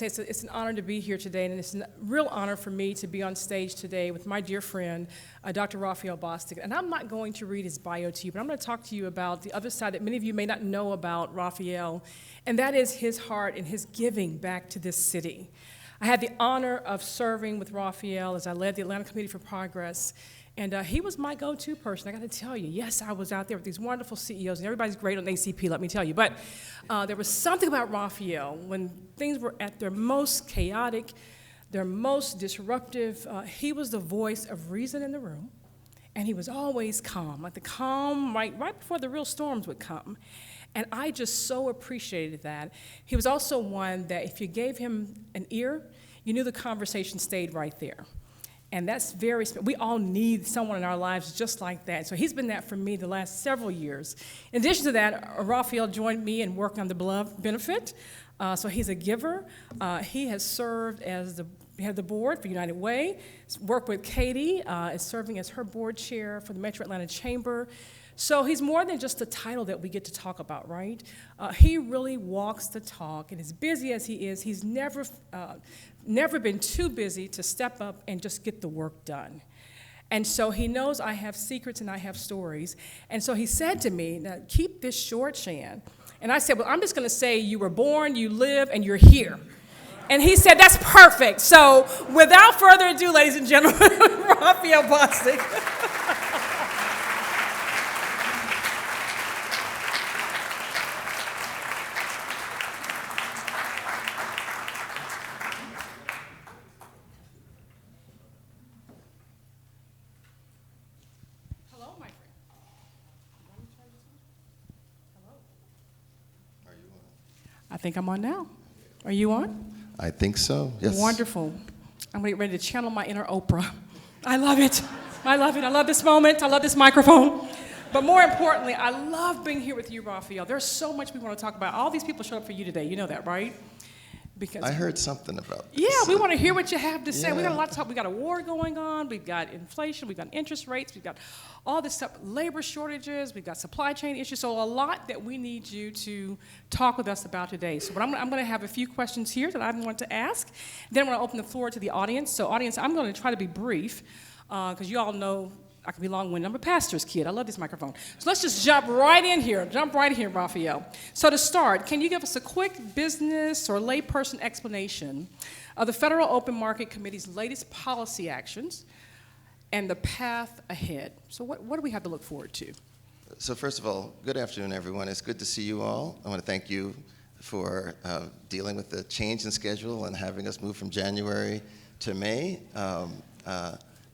say it's an honor to be here today, and it's a real honor for me to be on stage today with my dear friend, Dr. Raphael Bostic. And I'm not going to read his bio to you, but I'm going to talk to you about the other side that many of you may not know about Raphael, and that is his heart and his giving back to this city. I had the honor of serving with Raphael as I led the Atlanta Committee for Progress. And he was my go-to person, I got to tell you. Yes, I was out there with these wonderful CEOs, and everybody's great on ACP, let me tell you. But there was something about Raphael when things were at their most chaotic, their most disruptive. He was the voice of reason in the room, and he was always calm, like the calm right before the real storms would come. And I just so appreciated that. He was also one that if you gave him an ear, you knew the conversation stayed right there. And that's we all need someone in our lives just like that. So he's been that for me the last several years. In addition to that, Raphael joined me in working on the Beloved benefit. So he's a giver. He has served as the head of the board for United Way, worked with Katie, is serving as her board chair for the Metro Atlanta Chamber. So he's more than just a title that we get to talk about, right? He really walks the talk, and as busy as he is, he's never been too busy to step up and just get the work done. And so he knows I have secrets and I have stories. And so he said to me, now keep this short, Shan. And I said, well, I'm just going to say you were born, you live, and you're here. And he said, that's perfect. So without further ado, ladies and gentlemen, Raphael Bostic. I think I'm on now. Are you on? I think so, yes. Wonderful. I'm ready to channel my inner Oprah. I love it. I love it. I love this moment. I love this microphone. But more importantly, I love being here with you, Raphael. There's so much we want to talk about. All these people showed up for you today. You know that, right? Because I heard something about this. Yeah, we want to hear what you have to say. Yeah. We got a lot to talk. We got a war going on. We've got inflation. We've got interest rates. We've got all this stuff, labor shortages. We've got supply chain issues. So a lot that we need you to talk with us about today. So I'm going to have a few questions here that I want to ask. Then I'm going to open the floor to the audience. So audience, I'm going to try to be brief because you all know I can be long-winded. I'm a pastor's kid. I love this microphone. So let's just jump right in here. Jump right in here, Raphael. So to start, can you give us a quick business or layperson explanation of the Federal Open Market Committee's latest policy actions and the path ahead? So what do we have to look forward to? So first of all, good afternoon, everyone. It's good to see you all. I want to thank you for dealing with the change in schedule and having us move from January to May.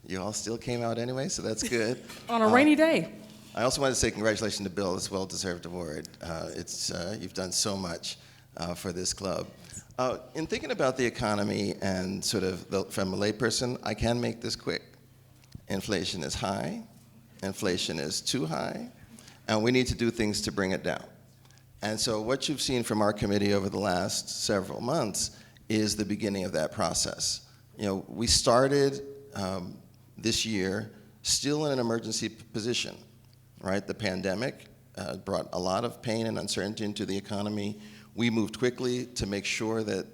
You all still came out anyway, so that's good. On a rainy day. I also want to say congratulations to Bill. This well-deserved award. You've done so much for this club. In thinking about the economy and sort of from a layperson, I can make this quick. Inflation is high. Inflation is too high. And we need to do things to bring it down. And so what you've seen from our committee over the last several months is the beginning of that process. You know, we started this year still in an emergency position, right? The pandemic brought a lot of pain and uncertainty into the economy. We moved quickly to make sure that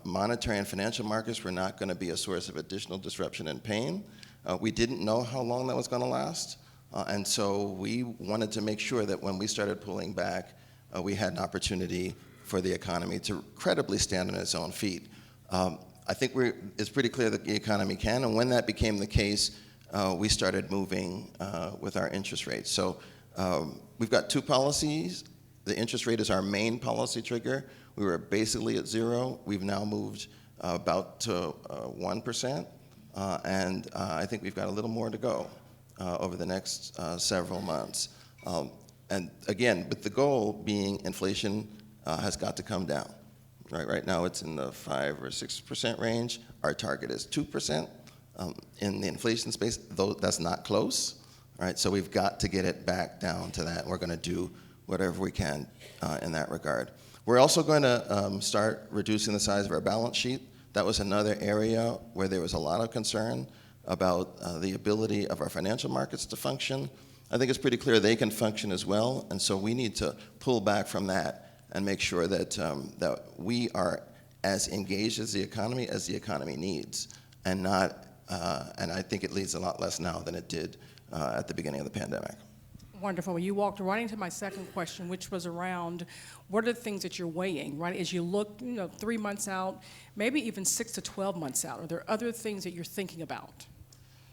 monetary and financial markets were not going to be a source of additional disruption and pain. We didn't know how long that was going to last, and so we wanted to make sure that when we started pulling back, we had an opportunity for the economy to credibly stand on its own feet. I think it's pretty clear that the economy can, and when that became the case, we started moving with our interest rates. So we've got two policies. The interest rate is our main policy trigger. We were basically at zero. We've now moved about to 1%, and I think we've got a little more to go over the next several months. And again, with the goal being inflation has got to come down. Right now it's in the 5 or 6% range. Our target is 2% in the inflation space, though that's not close. Right, so we've got to get it back down to that. We're going to do whatever we can in that regard. We're also going to start reducing the size of our balance sheet. That was another area where there was a lot of concern about the ability of our financial markets to function. I think it's pretty clear they can function as well, and so we need to pull back from that and make sure that that we are as engaged as the economy needs, and not, and I think it leads a lot less now than it did at the beginning of the pandemic. Wonderful. You walked right into my second question, which was around what are the things that you're weighing, right? As you look, 3 months out, maybe even 6 to 12 months out, are there other things that you're thinking about?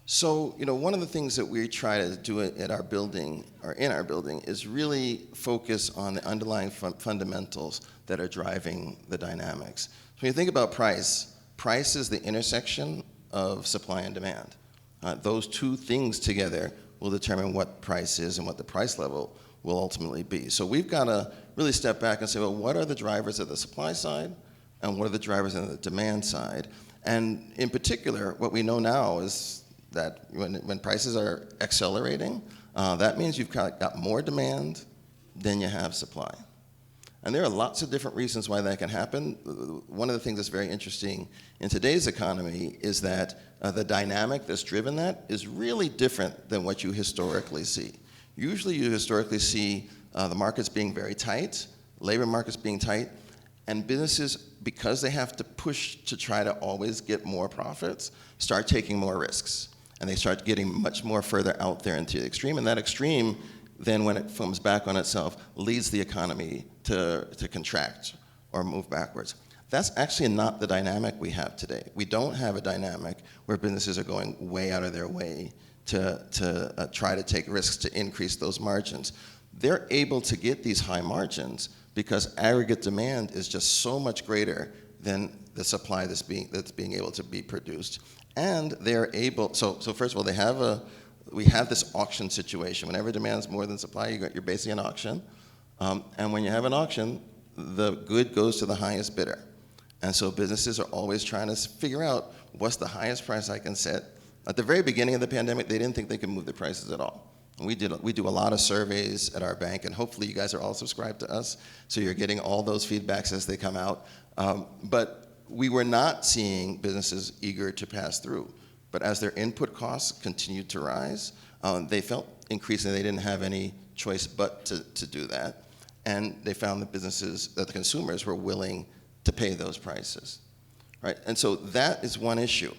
So, one of the things that we try to do at our building, or in our building, is really focus on the underlying fundamentals that are driving the dynamics. So when you think about price is the intersection of supply and demand. Those two things together will determine what price is and what the price level will ultimately be. So we've got to really step back and say, well, what are the drivers of the supply side and what are the drivers on the demand side? And in particular, what we know now is that when prices are accelerating, that means you've got more demand than you have supply. And there are lots of different reasons why that can happen. One of the things that's very interesting in today's economy is that the dynamic that's driven that is really different than what you historically see. Usually you historically see the markets being very tight, labor markets being tight, and businesses, because they have to push to try to always get more profits, start taking more risks. And they start getting much more further out there into the extreme, and that extreme, then when it comes back on itself, leads the economy to contract or move backwards. That's actually not the dynamic we have today. We don't have a dynamic where businesses are going way out of their way to try to take risks to increase those margins. They're able to get these high margins because aggregate demand is just so much greater than the supply that's being able to be produced. And they're able, so first of all, we have this auction situation. Whenever demand's more than supply, you're basically an auction. And when you have an auction, the good goes to the highest bidder. And so businesses are always trying to figure out what's the highest price I can set. At the very beginning of the pandemic, they didn't think they could move the prices at all. And we do a lot of surveys at our bank, and hopefully you guys are all subscribed to us, so you're getting all those feedbacks as they come out. But we were not seeing businesses eager to pass through. But as their input costs continued to rise, they felt increasingly they didn't have any choice but to do that. And they found that the consumers were willing to pay those prices, right? And so that is one issue.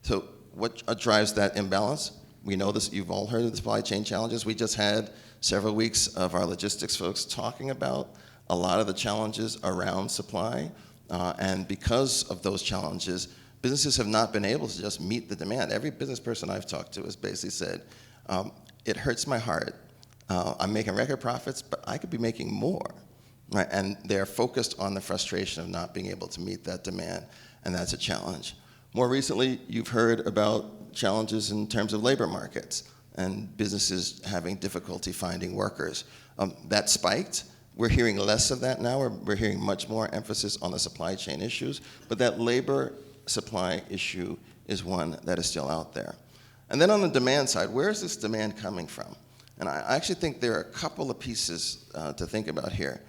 So what drives that imbalance? We know this, you've all heard of the supply chain challenges. We just had several weeks of our logistics folks talking about a lot of the challenges around supply. And because of those challenges, businesses have not been able to just meet the demand. Every business person I've talked to has basically said, it hurts my heart. I'm making record profits, but I could be making more. Right? And they're focused on the frustration of not being able to meet that demand, and that's a challenge. More recently, you've heard about challenges in terms of labor markets and businesses having difficulty finding workers. That spiked. We're hearing less of that now. We're hearing much more emphasis on the supply chain issues, but that labor supply issue is one that is still out there. And then on the demand side, where is this demand coming from? And I actually think there are a couple of pieces to think about here.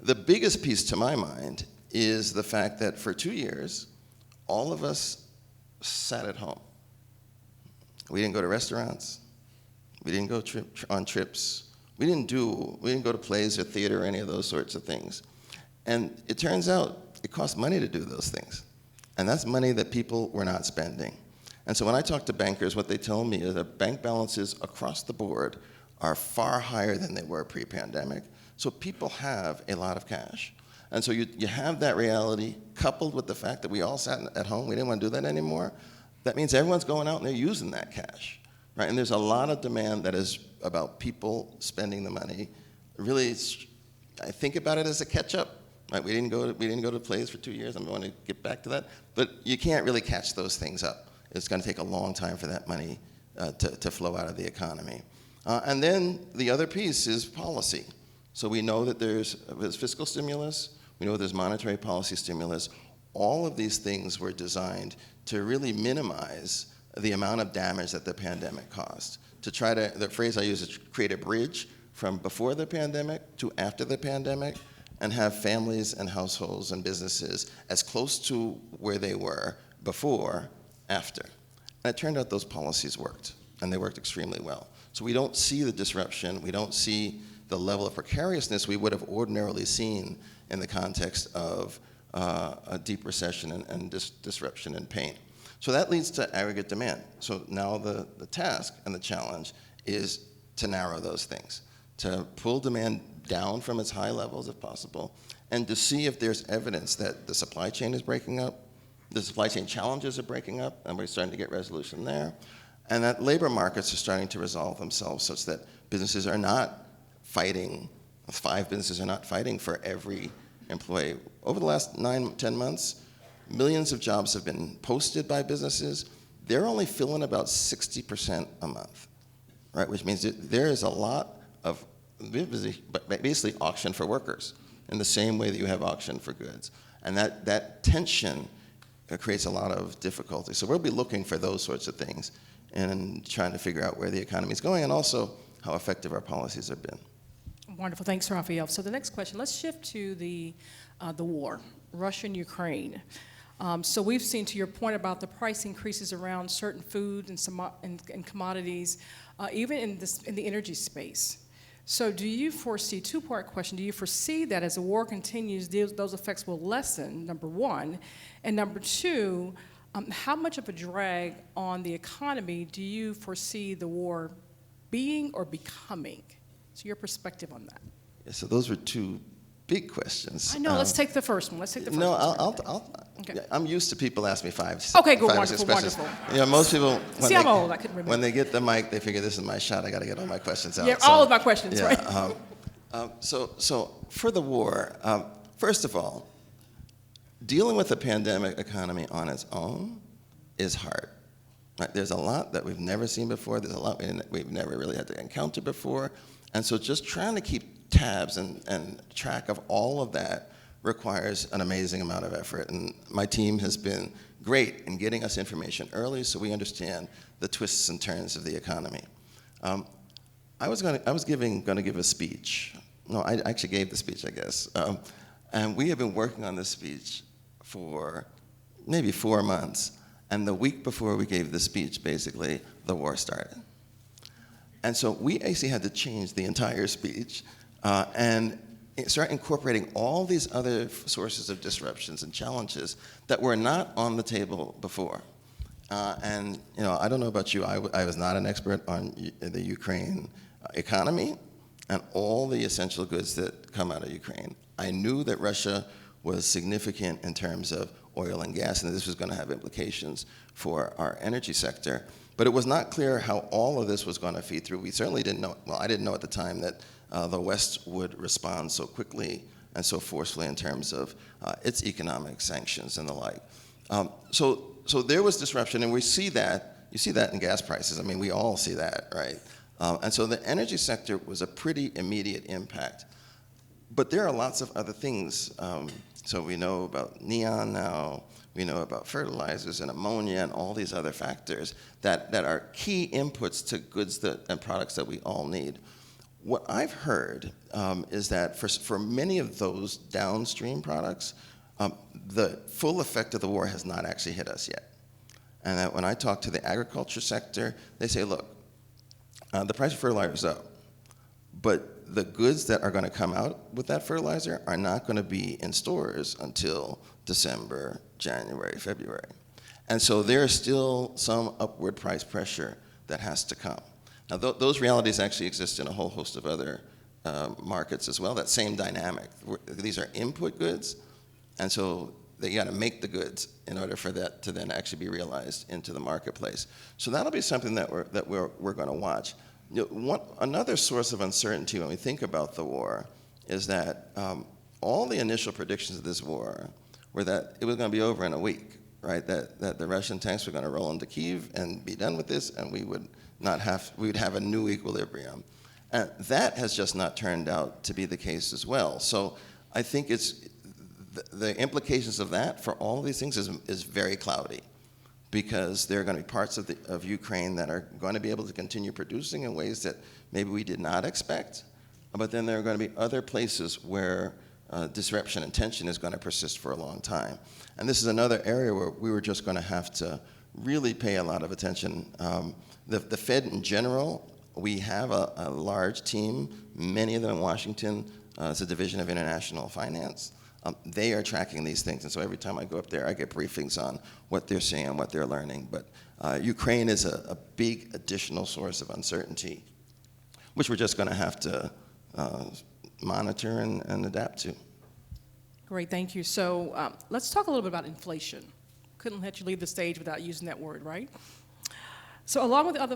The biggest piece to my mind is the fact that for 2 years, all of us sat at home. We didn't go to restaurants. We didn't go on trips. We didn't go to plays or theater or any of those sorts of things. And it turns out it costs money to do those things. And that's money that people were not spending. And so when I talk to bankers, what they tell me is that bank balances across the board are far higher than they were pre-pandemic. So people have a lot of cash. And so you have that reality coupled with the fact that we all sat at home, we didn't want to do that anymore. That means everyone's going out and they're using that cash, right? And there's a lot of demand that is about people spending the money. Really, I think about it as a catch-up. Right? We didn't go to plays for 2 years. I'm going to get back to that. But you can't really catch those things up. It's going to take a long time for that money to flow out of the economy. And then the other piece is policy. So we know that there's fiscal stimulus. We know there's monetary policy stimulus. All of these things were designed to really minimize the amount of damage that the pandemic caused. The phrase I use is create a bridge from before the pandemic to after the pandemic and have families and households and businesses as close to where they were before, after. And it turned out those policies worked, and they worked extremely well. So we don't see the disruption, we don't see the level of precariousness we would have ordinarily seen in the context of a deep recession and disruption and pain. So that leads to aggregate demand. So now the task and the challenge is to narrow those things, to pull demand down from its high levels if possible, and to see if there's evidence that the supply chain is breaking up, the supply chain challenges are breaking up, and we're starting to get resolution there, and that labor markets are starting to resolve themselves such that businesses are not fighting, 5 businesses are not fighting for every employee. Over the last 9-10 months, millions of jobs have been posted by businesses. They're only filling about 60% a month, right? Which means that there is a lot of basically auction for workers in the same way that you have auction for goods. And that tension creates a lot of difficulty. So we'll be looking for those sorts of things and trying to figure out where the economy is going and also how effective our policies have been. Wonderful. Thanks, Raphael. So the next question, let's shift to the war, Russia and Ukraine. So we've seen, to your point about the price increases around certain foods and commodities, even in the energy space. So do you foresee, two-part question, do you foresee that as the war continues, those effects will lessen, number one? And number two, how much of a drag on the economy do you foresee the war being or becoming? So your perspective on that. Yeah, so those were two big questions. I know. Let's take the first one. Let's take the first one. Okay. I'm used to people ask me five Okay, good, or six questions. wonderful. You know, most people, I'm old. I couldn't remember. When they get the mic, they figure this is my shot. I got to get all my questions out. Yeah, all of my questions, yeah, right? So for the war, first of all, dealing with the pandemic economy on its own is hard. Right? There's a lot that we've never seen before. There's a lot we've never really had to encounter before. And so just trying to keep tabs and track of all of that requires an amazing amount of effort. And my team has been great in getting us information early so we understand the twists and turns of the economy. I was going to give a speech. No, I actually gave the speech, I guess. And we have been working on this speech for maybe 4 months. And the week before we gave the speech, basically, the war started. And so we actually had to change the entire speech and start incorporating all these other sources of disruptions and challenges that were not on the table before. And you know, I don't know about you, I was not an expert on the Ukraine economy and all the essential goods that come out of Ukraine. I knew that Russia was significant in terms of oil and gas, and this was going to have implications for our energy sector. But it was not clear how all of this was going to feed through. We certainly didn't know, well, I didn't know at the time that the West would respond so quickly and so forcefully in terms of its economic sanctions and the like. So there was disruption, and we see that. You see that in gas prices. I mean, we all see that, right? And so the energy sector was a pretty immediate impact. But there are lots of other things. So we know about neon now. We know about fertilizers and ammonia and all these other factors that are key inputs to goods and products that we all need. What I've heard is that for many of those downstream products, the full effect of the war has not actually hit us yet. And that when I talk to the agriculture sector, they say, look, the price of fertilizer is up, but the goods that are going to come out with that fertilizer are not going to be in stores until December, January, February. And so there is still some upward price pressure that has to come. Now, those realities actually exist in a whole host of other markets as well, that same dynamic. These are input goods, and so they got to make the goods in order for that to then actually be realized into the marketplace. So that'll be something that we're going to watch. You know, another source of uncertainty when we think about the war is that all the initial predictions of this war were that it was going to be over in a week, right? That the Russian tanks were going to roll into Kyiv and be done with this, and we would have a new equilibrium. And that has just not turned out to be the case as well. So I think the implications of that for all of these things is very cloudy, because there are going to be parts of Ukraine that are going to be able to continue producing in ways that maybe we did not expect, but then there are going to be other places where disruption and tension is going to persist for a long time. And this is another area where we were just going to have to really pay a lot of attention. The Fed in general, we have a large team, many of them in Washington. It's a division of international finance. They are tracking these things, and so every time I go up there, I get briefings on what they're seeing and what they're learning. But Ukraine is a big additional source of uncertainty, which we're just going to have to monitor and adapt to. Great, thank you. So let's talk a little bit about inflation. Couldn't let you leave the stage without using that word, right? So along with the other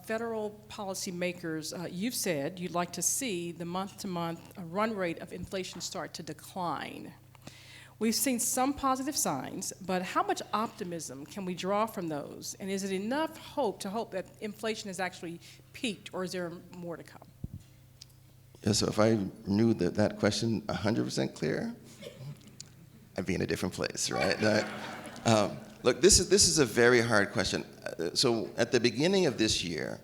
federal policy makers, you've said you'd like to see the month-to-month run rate of inflation start to decline. We've seen some positive signs, but how much optimism can we draw from those? And is it enough hope that inflation has actually peaked, or is there more to come? Yeah, so if I knew that question 100% clear, I'd be in a different place, right? Look, this is a very hard question. So at the beginning of this year,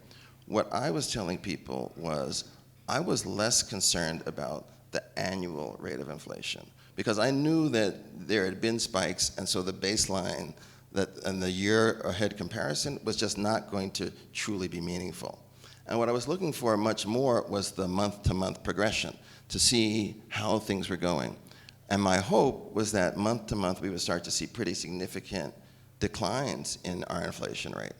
what I was telling people was I was less concerned about the annual rate of inflation because I knew that there had been spikes, and so the baseline and the year ahead comparison was just not going to truly be meaningful. And what I was looking for much more was the month-to-month progression to see how things were going. And my hope was that month-to-month we would start to see pretty significant declines in our inflation rate.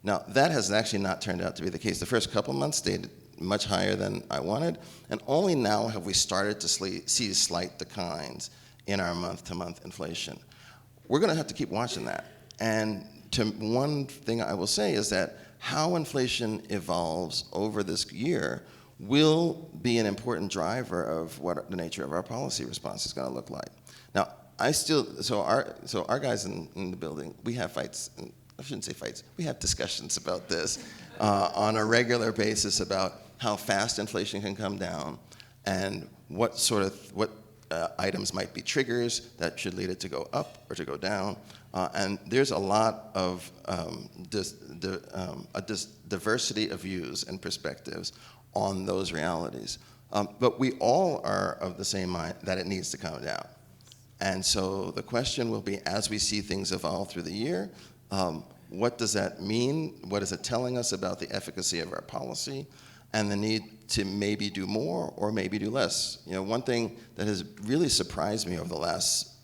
Now, that has actually not turned out to be the case. The first couple months stayed much higher than I wanted, and only now have we started to see slight declines in our month-to-month inflation. We're going to have to keep watching that. And one thing I will say is that how inflation evolves over this year will be an important driver of what the nature of our policy response is going to look like. Now, our guys in the building, we have fights. I shouldn't say fights. We have discussions about this on a regular basis about how fast inflation can come down and what items might be triggers that should lead it to go up or to go down. And there's a lot of diversity of views and perspectives on those realities. But we all are of the same mind that it needs to come down. And so the question will be, as we see things evolve through the year, what does that mean? What is it telling us about the efficacy of our policy and the need to maybe do more or maybe do less? You know, one thing that has really surprised me over the last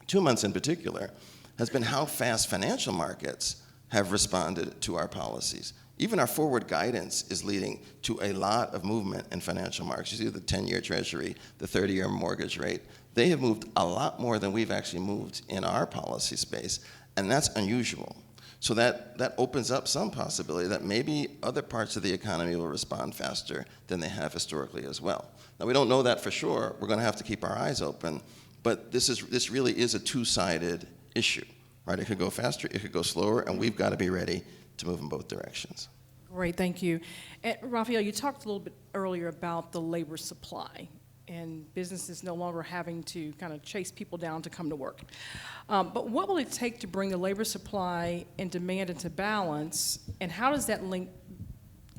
2 months in particular has been how fast financial markets have responded to our policies. Even our forward guidance is leading to a lot of movement in financial markets. You see the 10-year Treasury, the 30-year mortgage rate. They have moved a lot more than we've actually moved in our policy space, and that's unusual. So that opens up some possibility that maybe other parts of the economy will respond faster than they have historically as well. Now, we don't know that for sure. We're going to have to keep our eyes open, but this really is a two-sided issue, right? It could go faster, it could go slower, and we've got to be ready to move in both directions. Great, thank you. And Raphael, you talked a little bit earlier about the labor supply and businesses no longer having to kind of chase people down to come to work. But what will it take to bring the labor supply and demand into balance, and how does that link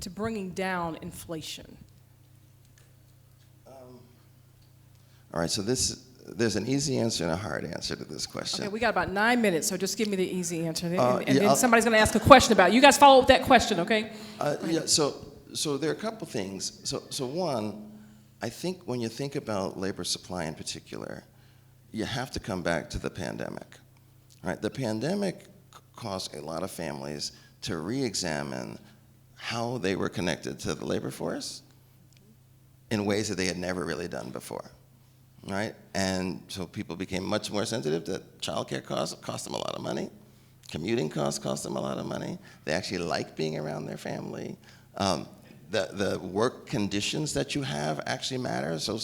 to bringing down inflation? All right, so there's an easy answer and a hard answer to this question. Okay, we got about 9 minutes, so just give me the easy answer. And then somebody's going to ask a question about it. You guys follow up with that question, okay? Yeah, so there are a couple things. So one, I think when you think about labor supply in particular, you have to come back to the pandemic, right? The pandemic caused a lot of families to re-examine how they were connected to the labor force in ways that they had never really done before, right? And so people became much more sensitive that childcare costs cost them a lot of money, commuting costs cost them a lot of money. They actually like being around their family. The work conditions that you have actually matter. So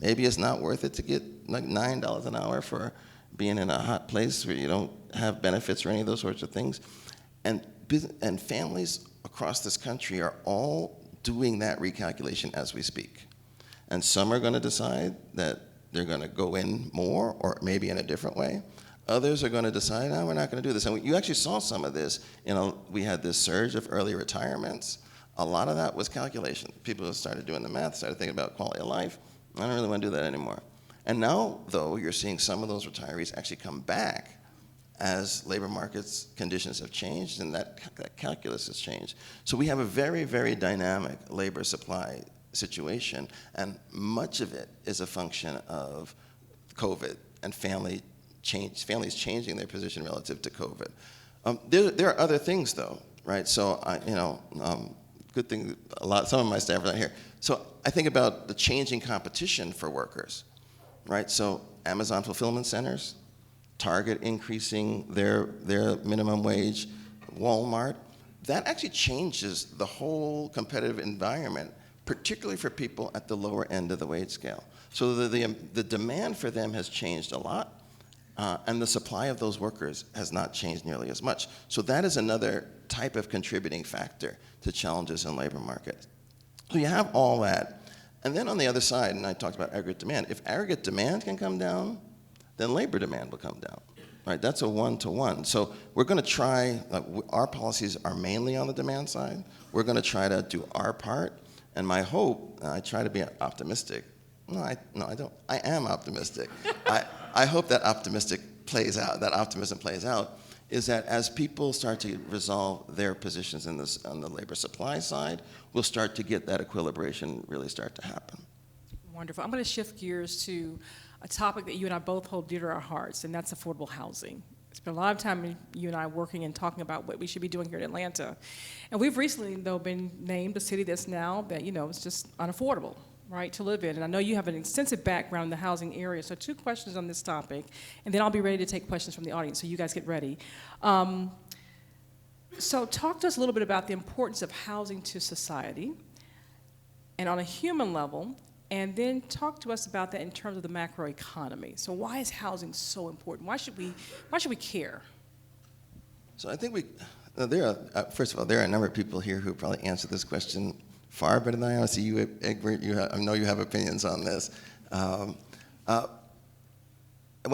maybe it's not worth it to get like $9 an hour for being in a hot place where you don't have benefits or any of those sorts of things. And families across this country are all doing that recalculation as we speak. And some are going to decide that they're going to go in more or maybe in a different way. Others are going to decide, no, we're not going to do this. And you actually saw some of this. We had this surge of early retirements. A lot of that was calculation. People started doing the math, started thinking about quality of life. I don't really want to do that anymore. And now, though, you're seeing some of those retirees actually come back as labor markets conditions have changed and that calculus has changed. So we have a very, very dynamic labor supply situation, and much of it is a function of COVID and families changing their position relative to COVID. There are other things, though, right? So, good thing some of my staff are not here. So I think about the changing competition for workers, right? So Amazon fulfillment centers, Target increasing their minimum wage, Walmart, that actually changes the whole competitive environment, particularly for people at the lower end of the wage scale. So the demand for them has changed a lot, and the supply of those workers has not changed nearly as much. So that is another type of contributing factor to challenges in labor market. So you have all that. And then on the other side, and I talked about aggregate demand, if aggregate demand can come down, then labor demand will come down. Right? That's a one-to-one. So we're going to try, our policies are mainly on the demand side. We're going to try to do our part. And my hope, I try to be optimistic. No, I don't. I am optimistic. I hope that optimism plays out, is that as people start to resolve their positions on the labor supply side, we'll start to get that equilibration really start to happen. Wonderful. I'm going to shift gears to a topic that you and I both hold dear to our hearts, and that's affordable housing. It's been a lot of time you and I working and talking about what we should be doing here in Atlanta. And we've recently, though, been named a city that's now that, it's just unaffordable, right, to live in. And I know you have an extensive background in the housing area, so 2 questions on this topic, and then I'll be ready to take questions from the audience, so you guys get ready. So talk to us a little bit about the importance of housing to society and on a human level, and then talk to us about that in terms of the macroeconomy. So why is housing so important? Why should we care? So I think first of all, there are a number of people here who probably answer this question far better than I am. I see you, Egbert, I know you have opinions on this. When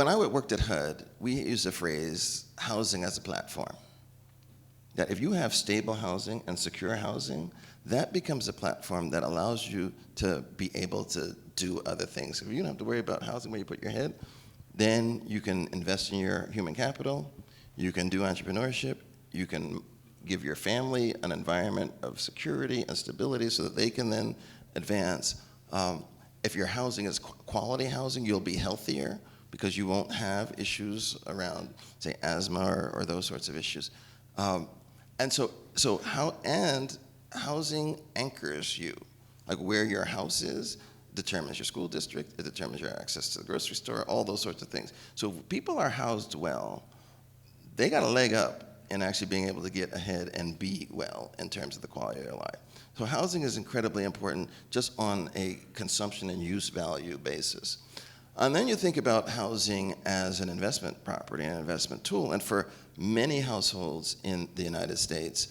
I worked at HUD, we used the phrase housing as a platform. That if you have stable housing and secure housing, that becomes a platform that allows you to be able to do other things. If you don't have to worry about housing where you put your head, then you can invest in your human capital, you can do entrepreneurship, you can give your family an environment of security and stability so that they can then advance. If your housing is quality housing, you'll be healthier because you won't have issues around, say, asthma or those sorts of issues. Housing anchors you. Like where your house is determines your school district, it determines your access to the grocery store, all those sorts of things. So if people are housed well, they got a leg up in actually being able to get ahead and be well in terms of the quality of their life. So housing is incredibly important just on a consumption and use value basis. And then you think about housing as an investment property, an investment tool. And for many households in the United States,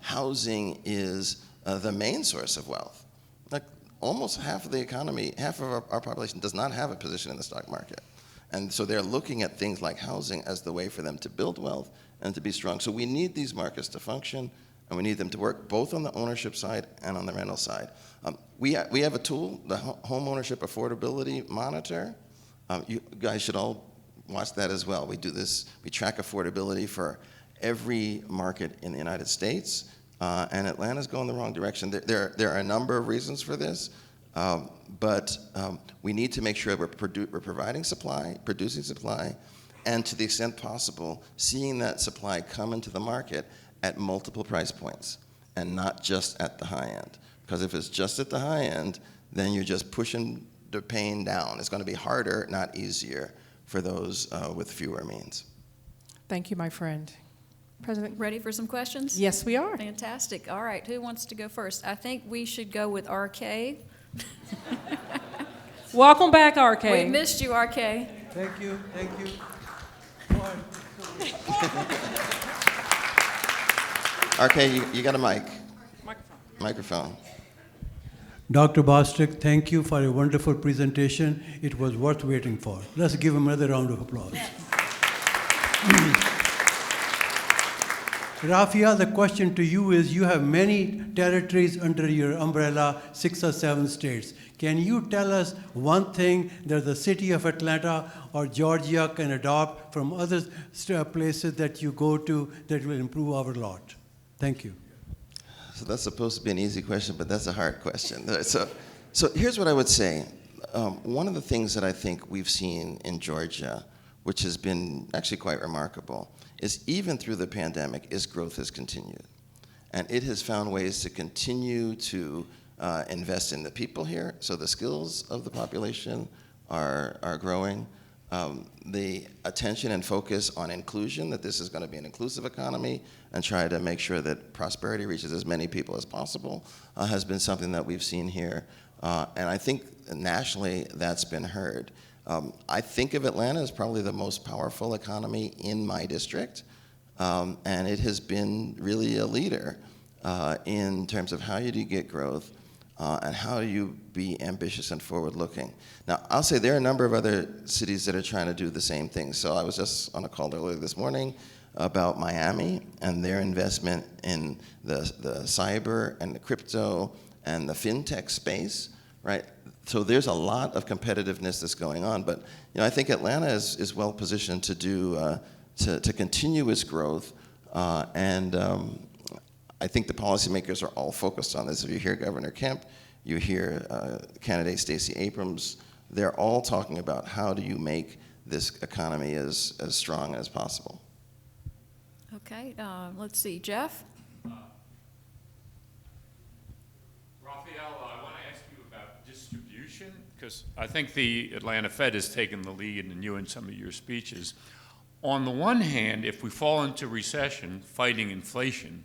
housing is the main source of wealth. Like almost half of the economy, half of our population does not have a position in the stock market. And so they're looking at things like housing as the way for them to build wealth and to be strong. So we need these markets to function, and we need them to work both on the ownership side and on the rental side. We have a tool, the Home Ownership Affordability Monitor. You guys should all watch that as well. We do this, we track affordability for every market in the United States, and Atlanta's going the wrong direction. There are a number of reasons for this, but we need to make sure we're providing supply, producing supply, and to the extent possible, seeing that supply come into the market at multiple price points, and not just at the high end. Because if it's just at the high end, then you're just pushing the pain down. It's going to be harder, not easier, for those with fewer means. Thank you, my friend. President? Ready for some questions? Yes, we are. Fantastic. All right, who wants to go first? I think we should go with RK. Welcome back, RK. We missed you, RK. Thank you. RK, you got a mic. Microphone. Dr. Bostic, thank you for a wonderful presentation. It was worth waiting for. Let's give him another round of applause. Raphael, the question to you is, you have many territories under your umbrella, 6 or 7 states. Can you tell us one thing that the city of Atlanta or Georgia can adopt from other places that you go to that will improve our lot? Thank you. So that's supposed to be an easy question, but that's a hard question. So here's what I would say. one of the things that I think we've seen in Georgia, which has been actually quite remarkable, is even through the pandemic, is growth has continued. And it has found ways to continue to invest in the people here, so the skills of the population are growing. The attention and focus on inclusion, that this is going to be an inclusive economy, and try to make sure that prosperity reaches as many people as possible, has been something that we've seen here. And I think nationally that's been heard. I think of Atlanta as probably the most powerful economy in my district, and it has been really a leader in terms of how you do get growth and how do you be ambitious and forward-looking. Now, I'll say there are a number of other cities that are trying to do the same thing. So I was just on a call earlier this morning about Miami and their investment in the cyber and the crypto and the fintech space, right? So there's a lot of competitiveness that's going on, but I think Atlanta is well positioned to do to continue its growth, and I think the policymakers are all focused on this. If you hear Governor Kemp, you hear candidate Stacey Abrams, they're all talking about how do you make this economy as strong as possible. Okay, let's see, Jeff? Raphael, I want to ask you about distribution, because I think the Atlanta Fed has taken the lead, and you in some of your speeches. On the one hand, if we fall into recession, fighting inflation,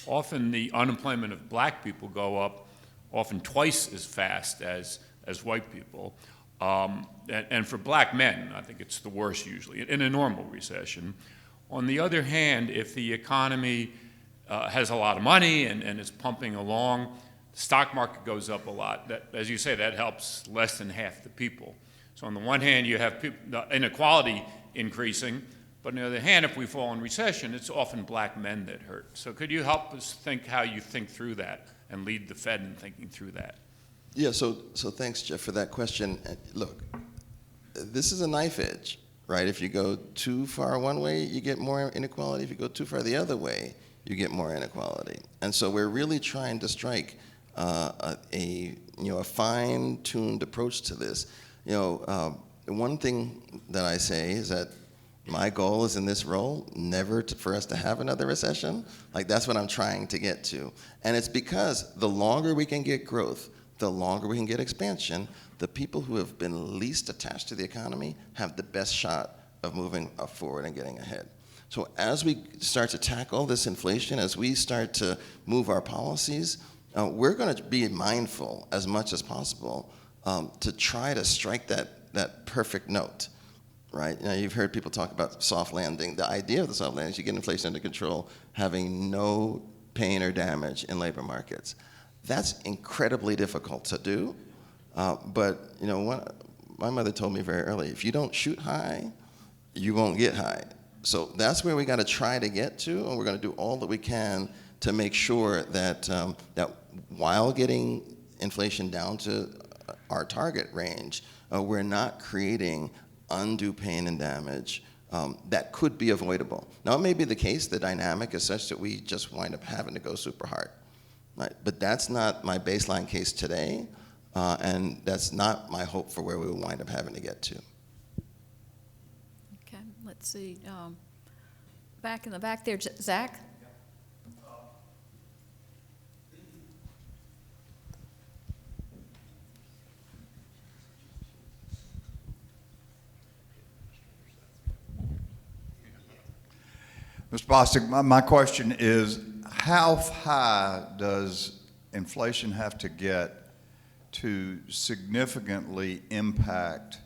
often the unemployment of black people go up often twice as fast as white people. And for black men, I think it's the worst usually, in a normal recession. On the other hand, if the economy has a lot of money and is pumping along, the stock market goes up a lot. That, as you say, that helps less than half the people. So on the one hand, you have the inequality increasing, but on the other hand, if we fall in recession, it's often black men that hurt. So could you help us think how you think through that and lead the Fed in thinking through that? Yeah, so thanks, Jeff, for that question. Look, this is a knife edge, right? If you go too far one way, you get more inequality. If you go too far the other way, you get more inequality. And so we're really trying to strike a fine-tuned approach to this. One thing that I say is that my goal is in this role never for us to have another recession. Like, that's what I'm trying to get to. And it's because the longer we can get growth, the longer we can get expansion, the people who have been least attached to the economy have the best shot of moving forward and getting ahead. So as we start to tackle this inflation, as we start to move our policies, we're going to be mindful as much as possible to try to strike that perfect note. Right? You've heard people talk about soft landing. The idea of the soft landing is you get inflation under control, having no pain or damage in labor markets. That's incredibly difficult to do. But my mother told me very early, if you don't shoot high, you won't get high. So that's where we got to try to get to, and we're going to do all that we can to make sure that that while getting inflation down to our target range, we're not creating undue pain and damage that could be avoidable. Now, it may be the case, the dynamic is such that we just wind up having to go super hard, right? But that's not my baseline case today, and that's not my hope for where we will wind up having to get to. Okay, let's see. Back in the back there, Zach? Mr. Bostic, my question is, how high does inflation have to get to significantly impact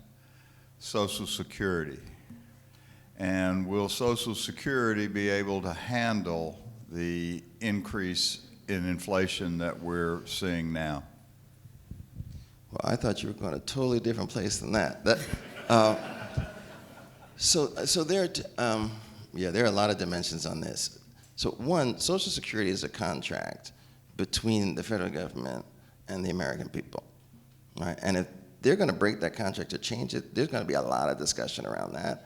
Social Security? And will Social Security be able to handle the increase in inflation that we're seeing now? Well, I thought you were going to a totally different place than that. So there are a lot of dimensions on this. So one, Social Security is a contract between the federal government and the American people, right? And if they're going to break that contract or change it, there's going to be a lot of discussion around that.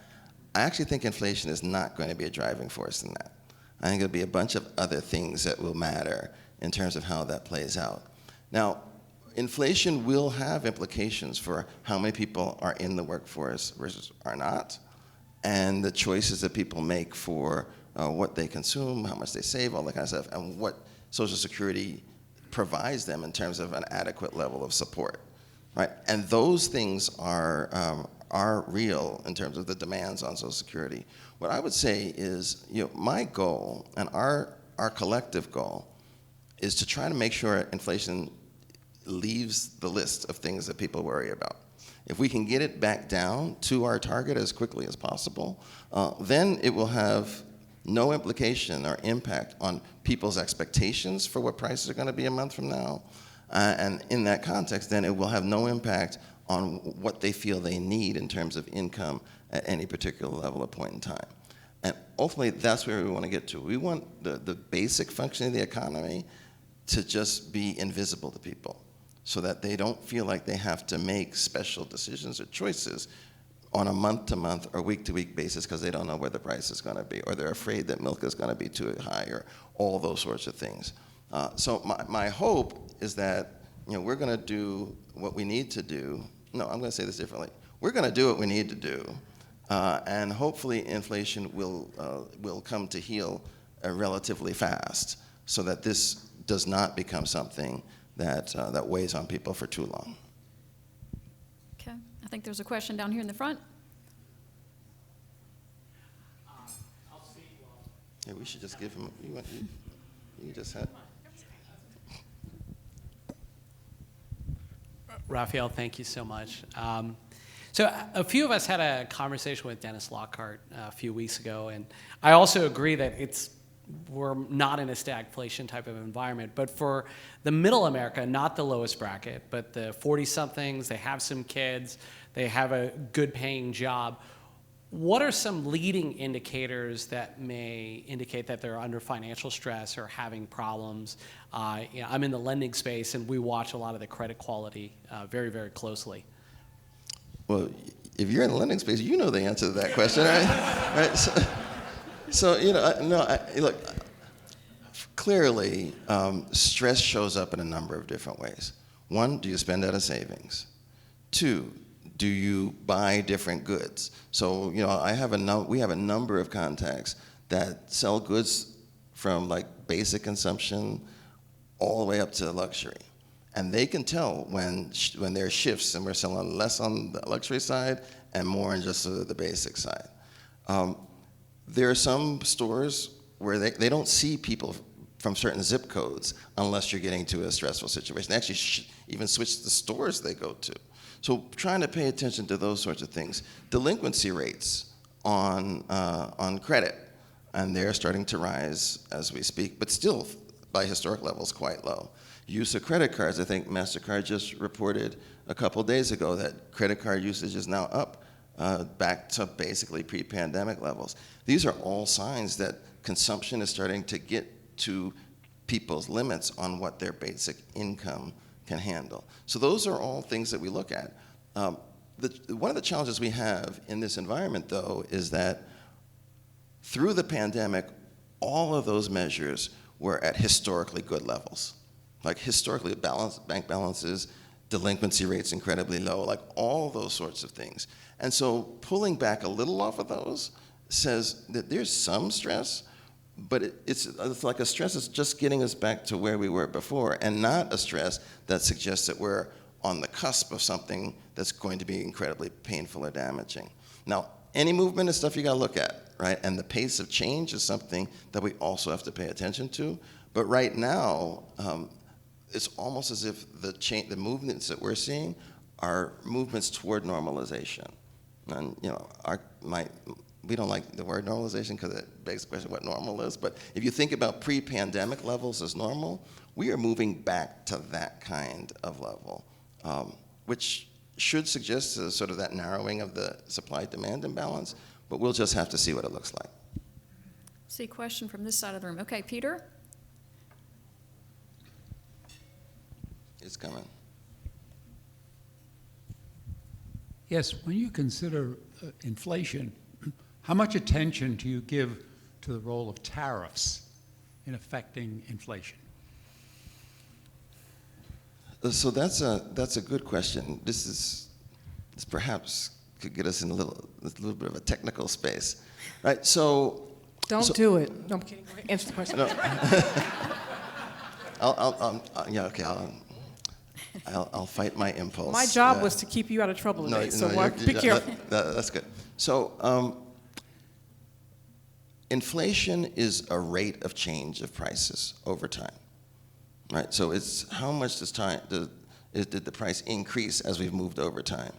I actually think inflation is not going to be a driving force in that. I think it'll be a bunch of other things that will matter in terms of how that plays out. Now, inflation will have implications for how many people are in the workforce versus are not, and the choices that people make for what they consume, how much they save, all that kind of stuff, and what Social Security provides them in terms of an adequate level of support, right? And those things are real in terms of the demands on Social Security. What I would say is, my goal and our collective goal is to try to make sure inflation leaves the list of things that people worry about. If we can get it back down to our target as quickly as possible, then it will have no implication or impact on people's expectations for what prices are going to be a month from now. And in that context, then it will have no impact on what they feel they need in terms of income at any particular level or point in time. And ultimately, that's where we want to get to. We want the basic functioning of the economy to just be invisible to people so that they don't feel like they have to make special decisions or choices on a month-to-month or week-to-week basis because they don't know where the price is going to be, or they're afraid that milk is going to be too high, or all those sorts of things. So my hope is that we're going to do what we need to do. No, I'm going to say this differently. We're going to do what we need to do, and hopefully inflation will come to heel relatively fast, so that this does not become something that weighs on people for too long. Okay, I think there's a question down here in the front. Yeah, we should just give him. You just had. Raphael, thank you so much. So a few of us had a conversation with Dennis Lockhart a few weeks ago, and I also agree that we're not in a stagflation type of environment. But for the middle America, not the lowest bracket, but the 40-somethings, they have some kids, they have a good paying job. What are some leading indicators that may indicate that they're under financial stress or having problems? I'm in the lending space, and we watch a lot of the credit quality very, very closely. Well, if you're in the lending space, you know the answer to that question, right? Right. So look, clearly, stress shows up in a number of different ways. One, do you spend out of savings? Two, do you buy different goods? So, we have a number of contacts that sell goods from like basic consumption all the way up to luxury. And they can tell when there are shifts and we're selling less on the luxury side and more on just the basic side. There are some stores where they don't see people from certain zip codes unless you're getting to a stressful situation. They actually even switch the stores they go to. So trying to pay attention to those sorts of things. Delinquency rates on credit, and they're starting to rise as we speak, but still by historic levels quite low. Use of credit cards, I think MasterCard just reported a couple days ago that credit card usage is now up back to basically pre-pandemic levels. These are all signs that consumption is starting to get to people's limits on what their basic income can handle. So those are all things that we look at. One of the challenges we have in this environment, though, is that through the pandemic, all of those measures were at historically good levels. Like historically, bank balances, delinquency rates incredibly low, like all those sorts of things. And so pulling back a little off of those says that there's some stress, but it's like a stress that's just getting us back to where we were before, and not a stress that suggests that we're on the cusp of something that's going to be incredibly painful or damaging. Now, any movement is stuff you gotta look at, right? And the pace of change is something that we also have to pay attention to. But right now, it's almost as if the movements that we're seeing are movements toward normalization. And we don't like the word normalization because it begs the question what normal is. But if you think about pre-pandemic levels as normal, we are moving back to that kind of level, which should suggest sort of that narrowing of the supply-demand imbalance. But we'll just have to see what it looks like. See a question from this side of the room. Okay, Peter? It's coming. Yes, when you consider inflation, how much attention do you give to the role of tariffs in affecting inflation? So that's a good question. This perhaps could get us in a little bit of a technical space, right? So Don't do it. No, I'm kidding. Go ahead. Answer the question. no. Yeah, okay. I'll fight my impulse. My job was to keep you out of trouble today, so be careful. That's good. So inflation is a rate of change of prices over time, right? So it's how much did the price increase as we've moved over time.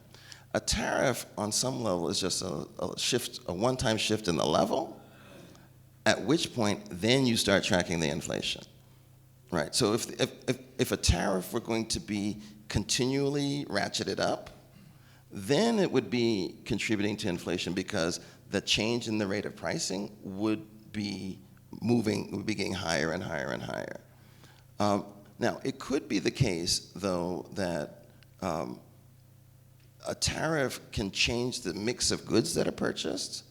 A tariff on some level is just a one-time shift in the level, at which point then you start tracking the inflation. Right, so if a tariff were going to be continually ratcheted up, then it would be contributing to inflation because the change in the rate of pricing would be getting higher and higher and higher. Now, it could be the case, though, that a tariff can change the mix of goods that are purchased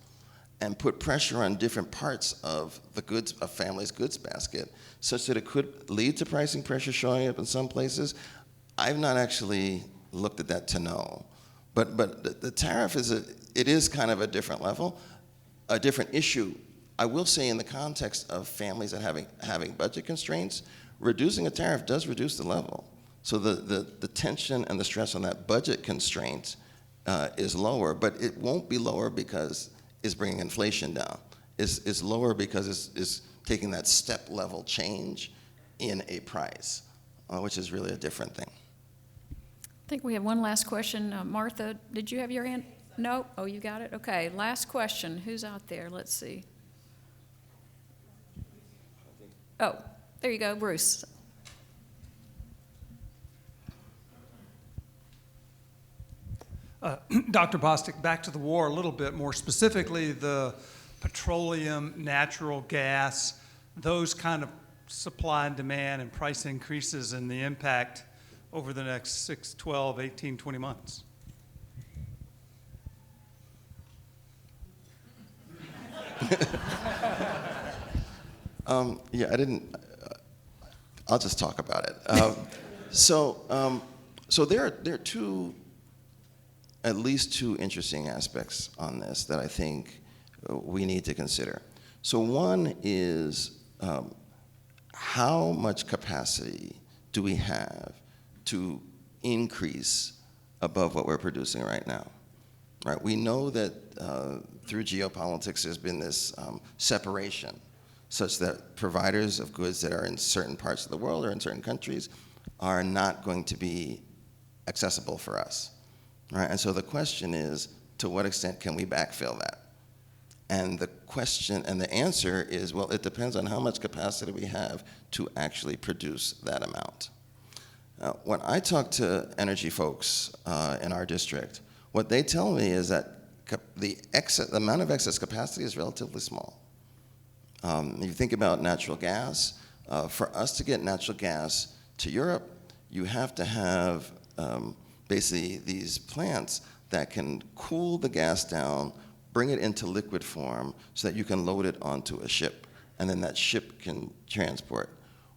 and put pressure on different parts of a family's goods basket, such that it could lead to pricing pressure showing up in some places. I've not actually looked at that to know, but the tariff is kind of a different level, a different issue. I will say, in the context of families that having budget constraints, reducing a tariff does reduce the level. So the tension and the stress on that budget constraint is lower, but it won't be lower because it's bringing inflation down. It's lower because it's taking that step level change in a price, which is really a different thing. I think we have one last question. Martha, did you have your hand? No? Oh, you got it? Okay, last question. Who's out there? Let's see. Oh, there you go, Bruce. Dr. Bostic, back to the war a little bit more specifically, the petroleum, natural gas, those kind of supply and demand and price increases and the impact over the next 6, 12, 18, 20 months. Yeah, I didn't. I'll just talk about it. So there are at least two interesting aspects on this that I think we need to consider. So one is how much capacity do we have to increase above what we're producing right now? Right? We know that through geopolitics there's been this separation such that providers of goods that are in certain parts of the world or in certain countries are not going to be accessible for us. Right? And so the question is, to what extent can we backfill that? And the answer is, well, it depends on how much capacity we have to actually produce that amount. When I talk to energy folks in our district, what they tell me is that the amount of excess capacity is relatively small. If you think about natural gas, for us to get natural gas to Europe, you have to have basically these plants that can cool the gas down, bring it into liquid form so that you can load it onto a ship, and then that ship can transport.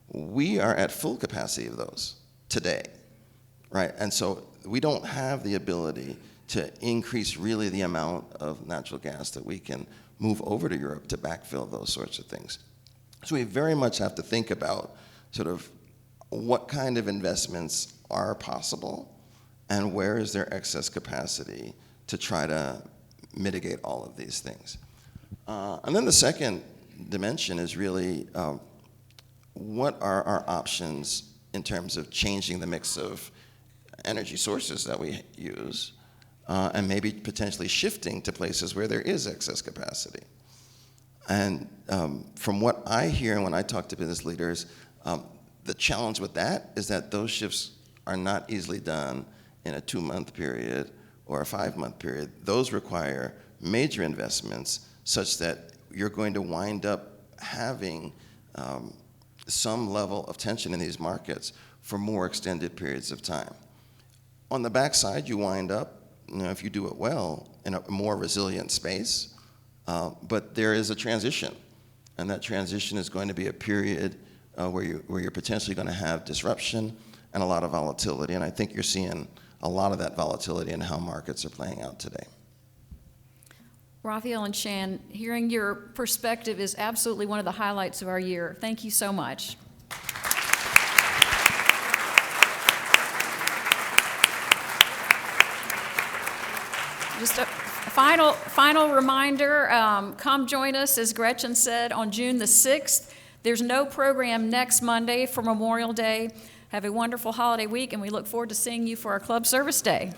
We are at full capacity of those today, right? And so we don't have the ability to increase really the amount of natural gas that we can move over to Europe to backfill those sorts of things. So we very much have to think about sort of what kind of investments are possible and where is there excess capacity to try to mitigate all of these things. And then the second dimension is really what are our options in terms of changing the mix of energy sources that we use, and maybe potentially shifting to places where there is excess capacity. And from what I hear and when I talk to business leaders, the challenge with that is that those shifts are not easily done in a 2-month period or a 5-month period. Those require major investments such that you're going to wind up having some level of tension in these markets for more extended periods of time. On the backside, you wind up, if you do it well, in a more resilient space, but there is a transition, and that transition is going to be a period where you're potentially going to have disruption, and a lot of volatility. And I think you're seeing a lot of that volatility in how markets are playing out today. Raphael and Shan, hearing your perspective is absolutely one of the highlights of our year. Thank you so much. Just a final reminder, come join us, as Gretchen said, on June the 6th. There's no program next Monday for Memorial Day. Have a wonderful holiday week, and we look forward to seeing you for our Club Service Day.